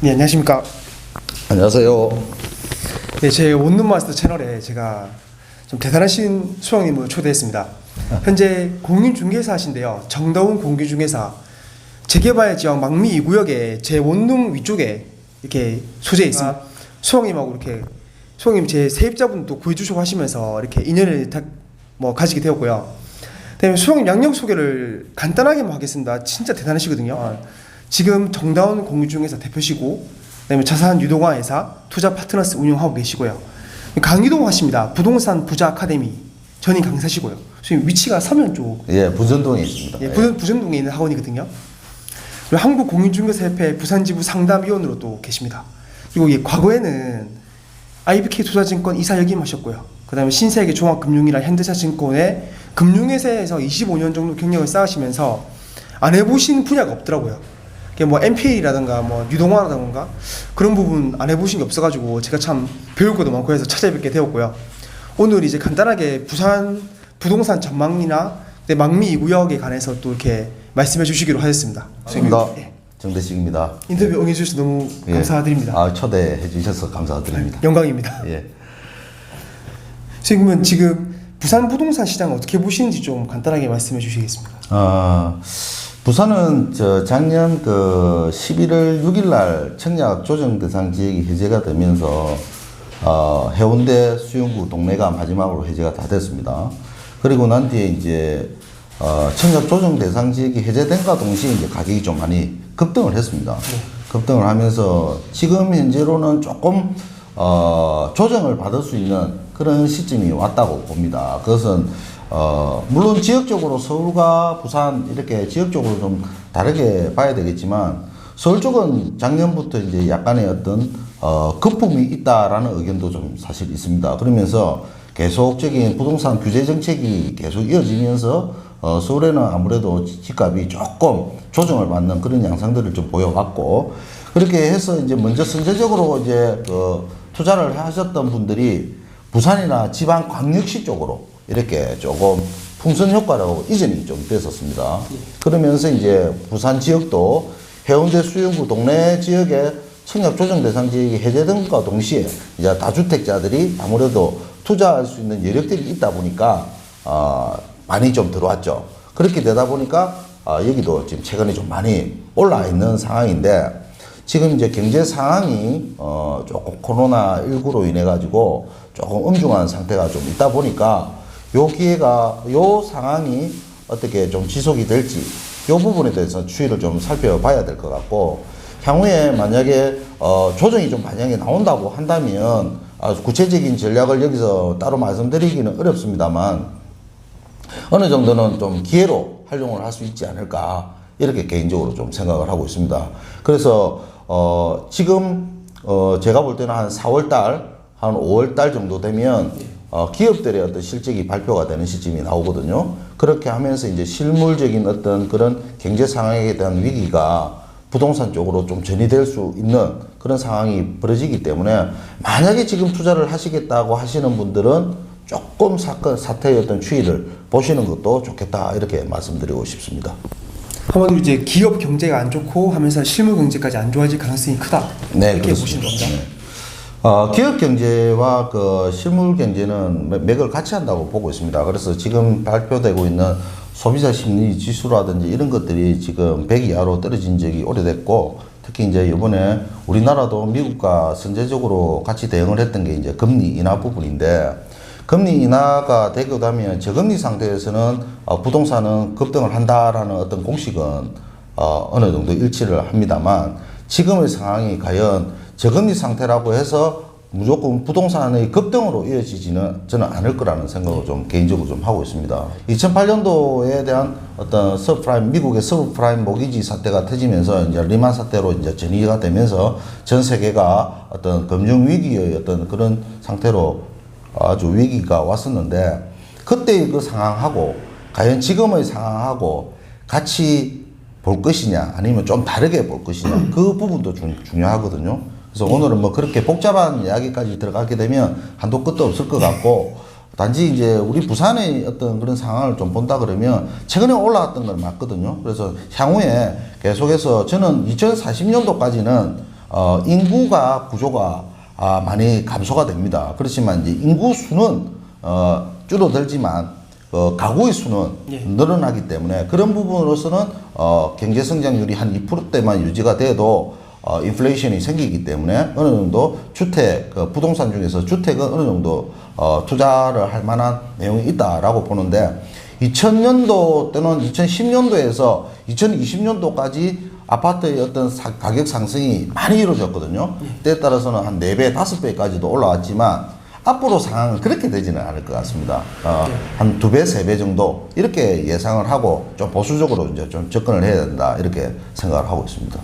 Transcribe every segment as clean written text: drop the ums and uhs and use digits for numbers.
네, 안녕하십니까. 안녕하세요. 네, 제 원룸마스터 채널에 제가 좀 대단하신 수영님을 초대했습니다. 현재 공인중개사 하신데요. 정다운 공인중개사 재개발 지역 망미 2구역에 제 원룸 위쪽에 이렇게 소재해 있습니다. 수영님하고 이렇게 수영님 제 세입자분도 구해주시고 하시면서 이렇게 인연을 가지게 되었고요. 그다음에 수영님 양력 소개를 간단하게만 하겠습니다. 진짜 대단하시거든요. 지금 정다운 공인중개사 대표시고, 그다음에 자산 유동화 회사 투자 파트너스 운영하고 계시고요. 강의도 하십니다. 부동산 부자 아카데미 전임 강사시고요. 지금 위치가 서면 쪽. 예, 부전동에 있습니다. 예, 부전동에 있는 학원이거든요. 그리고 한국공인중개사협회 부산지부 상담위원으로도 계십니다. 그리고 과거에는 IBK 투자증권 이사 역임하셨고요. 그다음에 신세계 종합금융이나 현대차증권의 금융회사에서 25년 정도 경력을 쌓으시면서 안 해보신 분야가 없더라고요. 뭐 MPA라든가 뭐 유동화라든가 그런 부분 안 해보신 게 없어가지고 제가 참 배울 것도 많고 해서 찾아뵙게 되었고요. 오늘 이제 간단하게 부산 부동산 전망이나 망미 2구역에 관해서 또 이렇게 말씀해 주시기로 하였습니다. 반갑습니다. 예. 정대식입니다. 인터뷰 응해주셔서 너무 예. 감사드립니다. 초대해 주셔서 감사드립니다. 영광입니다. 예. 선생님은 지금 부산 부동산 시장 어떻게 보시는지 좀 간단하게 말씀해 주시겠습니까? 부산은 작년 11월 6일 날 청약 조정 대상 지역이 해제가 되면서 해운대 수영구 동래가 마지막으로 해제가 다 됐습니다. 그리고 난 뒤에 이제 청약 조정 대상 지역이 해제된과 동시에 이제 가격이 좀 많이 급등을 했습니다. 급등을 하면서 지금 현재로는 조금 조정을 받을 수 있는 그런 시점이 왔다고 봅니다. 그것은 물론 지역적으로 서울과 부산 이렇게 지역적으로 좀 다르게 봐야 되겠지만 서울 쪽은 작년부터 이제 약간의 어떤 거품이 있다라는 의견도 좀 사실 있습니다. 그러면서 계속적인 부동산 규제 정책이 계속 이어지면서 서울에는 아무래도 집값이 조금 조정을 받는 그런 양상들을 좀 보여왔고, 그렇게 해서 이제 먼저 선제적으로 이제 투자를 하셨던 분들이 부산이나 지방 광역시 쪽으로 이렇게 조금 풍선 효과로 이전이 좀 됐었습니다. 그러면서 이제 부산 지역도 해운대 수영구 동래 지역에 청약 조정 대상 지역이 해제된과 동시에 이제 다주택자들이 아무래도 투자할 수 있는 여력들이 있다 보니까 많이 좀 들어왔죠. 그렇게 되다 보니까 여기도 지금 최근에 좀 많이 올라 있는 상황인데, 지금 이제 경제 상황이 조금 코로나19로 인해 가지고 조금 엄중한 상태가 좀 있다 보니까 요 상황이 어떻게 좀 지속이 될지 요 부분에 대해서 추이를 좀 살펴봐야 될 것 같고, 향후에 만약에 조정이 좀 반영이 나온다고 한다면 구체적인 전략을 여기서 따로 말씀드리기는 어렵습니다만 어느 정도는 좀 기회로 활용을 할 수 있지 않을까, 이렇게 개인적으로 좀 생각을 하고 있습니다. 그래서 지금 제가 볼 때는 한 4월달 한 5월달 정도 되면 기업들의 어떤 실적이 발표가 되는 시점이 나오거든요. 그렇게 하면서 이제 실물적인 어떤 그런 경제 상황에 대한 위기가 부동산 쪽으로 좀 전이될 수 있는 그런 상황이 벌어지기 때문에, 만약에 지금 투자를 하시겠다고 하시는 분들은 조금 사태의 어떤 추이를 보시는 것도 좋겠다, 이렇게 말씀드리고 싶습니다. 한마디로 이제 기업 경제가 안 좋고 하면서 실물 경제까지 안 좋아질 가능성이 크다. 네, 이렇게 그렇습니다. 보시는 겁니다. 네. 기업 경제와 실물 경제는 맥을 같이 한다고 보고 있습니다. 그래서 지금 발표되고 있는 소비자 심리 지수라든지 이런 것들이 지금 100 이하로 떨어진 적이 오래됐고, 특히 이제 이번에 우리나라도 미국과 선제적으로 같이 대응을 했던 게 이제 금리 인하 부분인데, 금리 인하가 되고 나면 저금리 상태에서는 부동산은 급등을 한다라는 어떤 공식은 어느 정도 일치를 합니다만, 지금의 상황이 과연 저금리 상태라고 해서 무조건 부동산의 급등으로 이어지지는 저는 않을 거라는 생각을 좀 개인적으로 좀 하고 있습니다. 2008년도에 대한 어떤 미국의 서브프라임 모기지 사태가 터지면서 이제 리만 사태로 이제 전이가 되면서 전 세계가 어떤 금융 위기의 어떤 그런 상태로 아주 위기가 왔었는데, 그때의 그 상황하고 과연 지금의 상황하고 같이 볼 것이냐 아니면 좀 다르게 볼 것이냐, 그 부분도 중요하거든요. 그래서 오늘은 뭐 그렇게 복잡한 이야기까지 들어가게 되면 한도 끝도 없을 것 같고, 단지 이제 우리 부산의 어떤 그런 상황을 좀 본다 그러면 최근에 올라왔던 건 맞거든요. 그래서 향후에 계속해서 저는 2040년도까지는 인구가 구조가 많이 감소가 됩니다. 그렇지만 이제 인구 수는 줄어들지만 가구의 수는 예. 늘어나기 때문에 그런 부분으로서는 경제 성장률이 한 2%대만 유지가 돼도 인플레이션이 생기기 때문에 어느 정도 주택, 부동산 중에서 주택은 어느 정도 투자를 할 만한 내용이 있다라고 보는데 2000년도 또는 2010년도에서 2020년도까지 아파트의 어떤 가격 상승이 많이 이루어졌거든요. 때에 따라서는 한 4배, 5배까지도 올라왔지만 앞으로 상황은 그렇게 되지는 않을 것 같습니다. 한 2배, 3배 정도 이렇게 예상을 하고 좀 보수적으로 이제 좀 접근을 해야 된다 이렇게 생각을 하고 있습니다.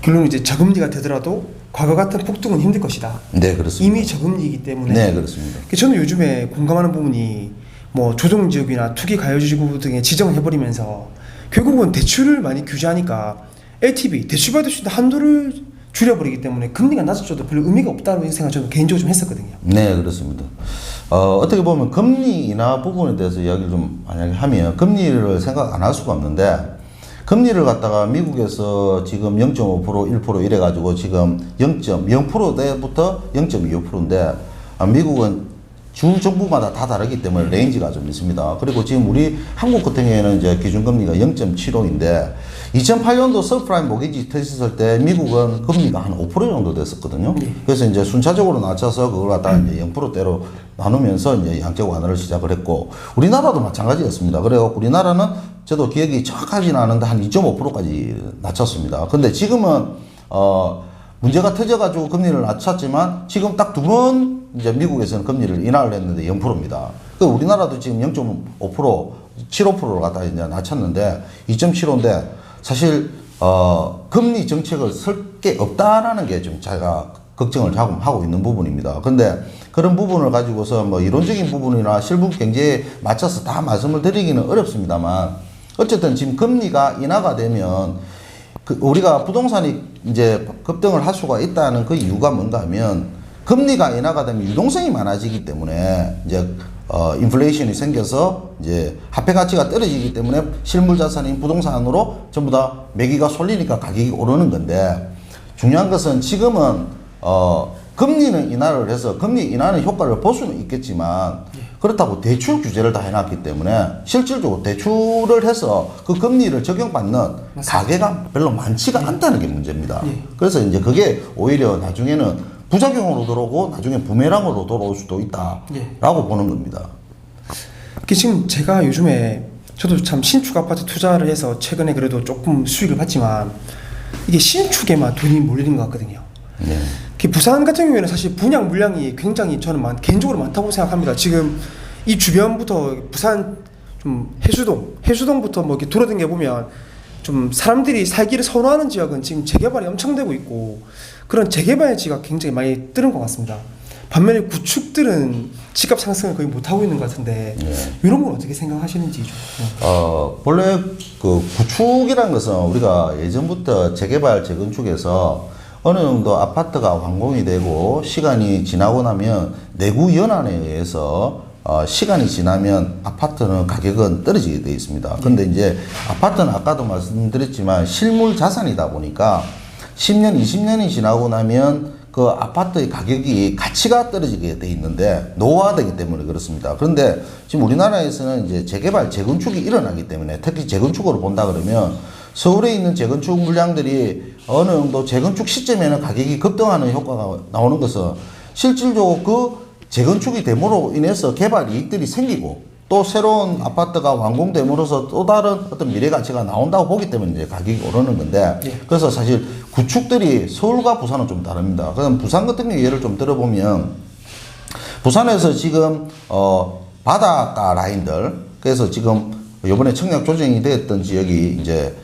결론은 이제 저금리가 되더라도 과거 같은 폭등은 힘들 것이다. 네, 그렇습니다. 이미 저금리이기 때문에. 네, 그렇습니다. 저는 요즘에 공감하는 부분이 뭐 조정지역이나 투기 가요지구 등에 지정을 해버리면서 결국은 대출을 많이 규제하니까 LTV 대출받을 수 있는 한도를 줄여버리기 때문에 금리가 낮아져도 별 의미가 없다는 생각을 저는 개인적으로 좀 했었거든요. 네, 그렇습니다. 어떻게 보면 금리 인하 부분에 대해서 이야기를 좀 만약에 하면 금리를 생각 안 할 수가 없는데 금리를 갖다가 미국에서 지금 0.5%, 1% 이래가지고 지금 0.0%대부터 0.25%인데 미국은 주 정부마다 다 다르기 때문에 레인지가 좀 있습니다. 그리고 지금 우리 한국 같은 경우에는 이제 기준금리가 0.75인데 2008년도 서프라임 모기지 터졌을 때 미국은 금리가 한 5% 정도 됐었거든요. 그래서 이제 순차적으로 낮춰서 그걸 갖다가 이제 0%대로 나누면서 이제 양적 완화를 시작을 했고 우리나라도 마찬가지였습니다. 그래서 우리나라는 저도 기억이 정확하지는 않은데 한 2.5%까지 낮췄습니다. 근데 지금은 문제가 터져가지고 금리를 낮췄지만 지금 딱 2번 이제 미국에서는 금리를 인하를 했는데 0%입니다. 그 우리나라도 지금 0.5%, 75%를 갖다 이제 낮췄는데 2.75인데 사실 금리 정책을 쓸 게 없다라는 게 좀 제가 걱정을 하고 있는 부분입니다. 근데 그런 부분을 가지고서 뭐 이론적인 부분이나 실무 경제에 맞춰서 다 말씀을 드리기는 어렵습니다만 어쨌든 지금 금리가 인하가 되면 우리가 부동산이 이제 급등을 할 수가 있다는 그 이유가 뭔가 하면 금리가 인하가 되면 유동성이 많아지기 때문에 이제 인플레이션이 생겨서 이제 화폐 가치가 떨어지기 때문에 실물 자산인 부동산으로 전부 다 매기가 쏠리니까 가격이 오르는 건데 중요한 것은 지금은 금리는 인하를 해서 금리 인하는 효과를 볼 수는 있겠지만 그렇다고 대출 규제를 다 해놨기 때문에 실질적으로 대출을 해서 그 금리를 적용받는 가계가 별로 많지가 않다는 게 문제입니다. 그래서 이제 그게 오히려 나중에는 부작용으로 들어오고 나중에 부메랑으로 돌아올 수도 있다라고 보는 겁니다. 지금 제가 요즘에 저도 참 신축 아파트 투자를 해서 최근에 그래도 조금 수익을 봤지만 이게 신축에만 돈이 몰리는 것 같거든요. 네. 부산 같은 경우에는 사실 분양 물량이 굉장히 저는 개인적으로 많다고 생각합니다. 지금 이 주변부터 부산 좀 해수동부터 뭐 이렇게 돌아다녀 보면 좀 사람들이 살기를 선호하는 지역은 지금 재개발이 엄청 되고 있고 그런 재개발지가 굉장히 많이 뜨는 것 같습니다. 반면에 구축들은 집값 상승을 거의 못 하고 있는 것 같은데 이런 건 어떻게 생각하시는지 좀. 본래 그 구축이라는 것은 우리가 예전부터 재개발 재건축에서 어느 정도 아파트가 완공이 되고 시간이 지나고 나면 내구 연한에 의해서 시간이 지나면 아파트는 가격은 떨어지게 되어 있습니다. 근데 이제 아파트는 아까도 말씀드렸지만 실물 자산이다 보니까 10년, 20년이 지나고 나면 그 아파트의 가격이 가치가 떨어지게 돼 있는데 노후화되기 때문에 그렇습니다. 그런데 지금 우리나라에서는 이제 재개발, 재건축이 일어나기 때문에 특히 재건축으로 본다 그러면 서울에 있는 재건축 물량들이 어느 정도 재건축 시점에는 가격이 급등하는 효과가 나오는 것은 실질적으로 그 재건축이 됨으로 인해서 개발 이익들이 생기고 또 새로운 아파트가 완공됨으로써 또 다른 어떤 미래 가치가 나온다고 보기 때문에 이제 가격이 오르는 건데 그래서 사실 구축들이 서울과 부산은 좀 다릅니다. 그럼 부산 같은 경우 예를 좀 들어보면 부산에서 지금 바닷가 라인들 그래서 지금 이번에 청약 조정이 됐던 지역이 이제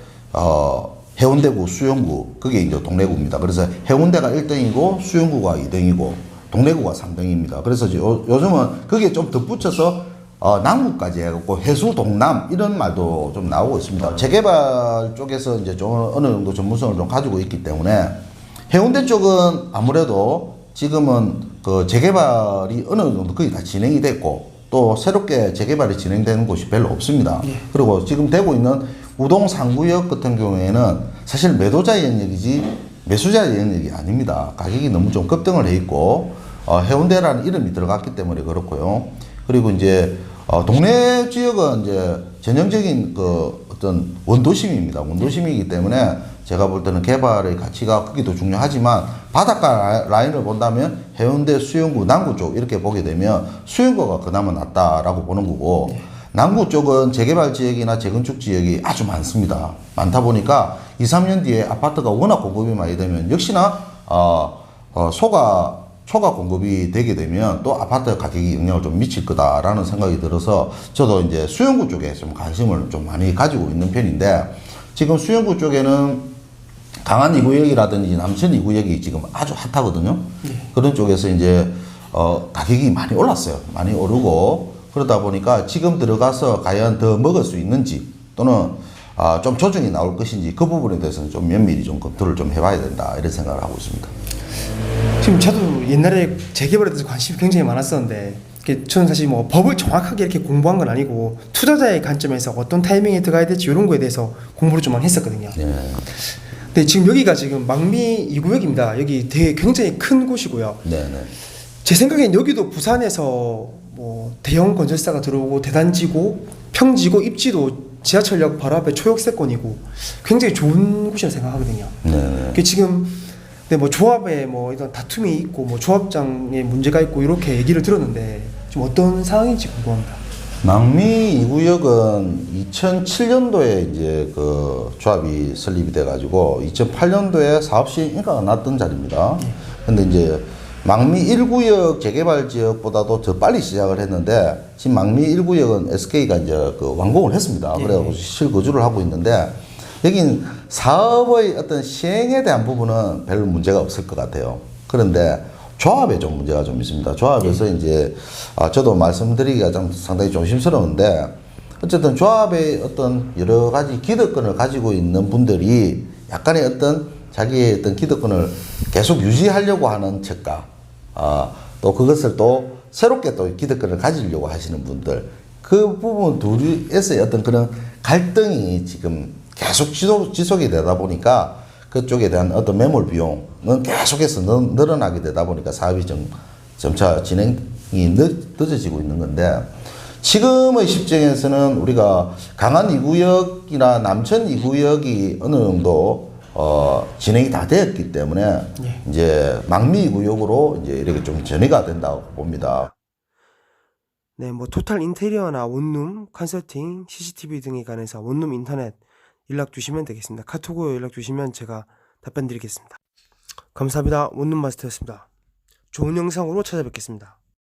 해운대구, 수영구 그게 이제 동래구입니다. 그래서 해운대가 1등이고 수영구가 2등이고 동래구가 3등입니다. 그래서 요즘은 그게 좀 덧붙여서 남구까지 해갖고 해수 동남 이런 말도 좀 나오고 있습니다. 재개발 쪽에서 이제 좀 어느 정도 전문성을 좀 가지고 있기 때문에 해운대 쪽은 아무래도 지금은 그 재개발이 어느 정도 거의 다 진행이 됐고 또 새롭게 재개발이 진행되는 곳이 별로 없습니다. 그리고 지금 되고 있는 우동 3구역 같은 경우에는 사실 매도자 영역이지 매수자의 영역이 아닙니다. 가격이 너무 좀 급등을 해 있고 해운대라는 이름이 들어갔기 때문에 그렇고요. 그리고 이제 동네 지역은 이제 전형적인 그 어떤 원도심입니다. 원도심이기 때문에 제가 볼 때는 개발의 가치가 크기도 중요하지만 바닷가 라인을 본다면 해운대, 수영구, 남구 쪽 이렇게 보게 되면 수영구가 그나마 낫다라고 보는 거고 남구 쪽은 재개발 지역이나 재건축 지역이 아주 많습니다. 많다 보니까 2, 3년 뒤에 아파트가 워낙 공급이 많이 되면 역시나 초과 공급이 되게 되면 또 아파트 가격이 영향을 좀 미칠 거다라는 생각이 들어서 저도 이제 수영구 쪽에 좀 관심을 좀 많이 가지고 있는 편인데 지금 수영구 쪽에는 강안 2구역이라든지 남천 2구역이 지금 아주 핫하거든요. 그런 쪽에서 이제 가격이 많이 올랐어요. 많이 오르고 그러다 보니까 지금 들어가서 과연 더 먹을 수 있는지 또는 좀 조정이 나올 것인지 그 부분에 대해서는 좀 면밀히 좀 검토를 좀 해봐야 된다 이런 생각을 하고 있습니다. 지금 저도 옛날에 재개발에 대해서 관심이 굉장히 많았었는데 저는 사실 뭐 법을 정확하게 이렇게 공부한 건 아니고 투자자의 관점에서 어떤 타이밍에 들어가야 될지 이런 거에 대해서 공부를 좀 많이 했었거든요. 네. 근데 지금 여기가 지금 망미 2구역입니다. 여기 되게 굉장히 큰 곳이고요. 네네. 제 생각엔 여기도 부산에서 뭐 대형 건설사가 들어오고 대단지고 평지고 입지도 지하철역 바로 앞에 초역세권이고 굉장히 좋은 곳이라 생각하거든요. 네. 지금 근데 뭐 조합에 뭐 이런 다툼이 있고 뭐 조합장에 문제가 있고 이렇게 얘기를 들었는데 좀 어떤 상황인지 궁금합니다. 망미 2구역은 2007년도에 이제 그 조합이 설립이 돼가지고 2008년도에 사업 시행 인가가 났던 자리입니다. 근데 이제 망미 1구역 재개발 지역보다도 더 빨리 시작을 했는데 지금 망미 1구역은 SK가 이제 그 완공을 했습니다. 그래가지고 실거주를 하고 있는데 여긴 사업의 어떤 시행에 대한 부분은 별 문제가 없을 것 같아요. 그런데 조합에 좀 문제가 좀 있습니다. 조합에서 이제 저도 말씀드리기가 좀 상당히 조심스러운데 어쨌든 조합의 어떤 여러 가지 기득권을 가지고 있는 분들이 약간의 어떤 자기의 어떤 기득권을 계속 유지하려고 하는 측과 또 그것을 또 새롭게 또 기득권을 가지려고 하시는 분들 그 부분 둘이서의 어떤 그런 갈등이 지금 계속 지속이 되다 보니까 그쪽에 대한 어떤 매몰 비용은 계속해서 늘어나게 되다 보니까 사업이 점차 진행이 늦어지고 있는 건데 지금의 시점에서는 우리가 강안 2구역이나 남천 2구역이 어느 정도 진행이 다 되었기 때문에 이제 망미 2구역으로 이제 이렇게 좀 전이가 된다고 봅니다. 네, 뭐 토탈 인테리어나 원룸, 컨설팅, CCTV 등에 관해서 원룸 인터넷 연락 주시면 되겠습니다. 카톡으로 연락 주시면 제가 답변 드리겠습니다. 감사합니다. 원룸 마스터였습니다. 좋은 영상으로 찾아뵙겠습니다.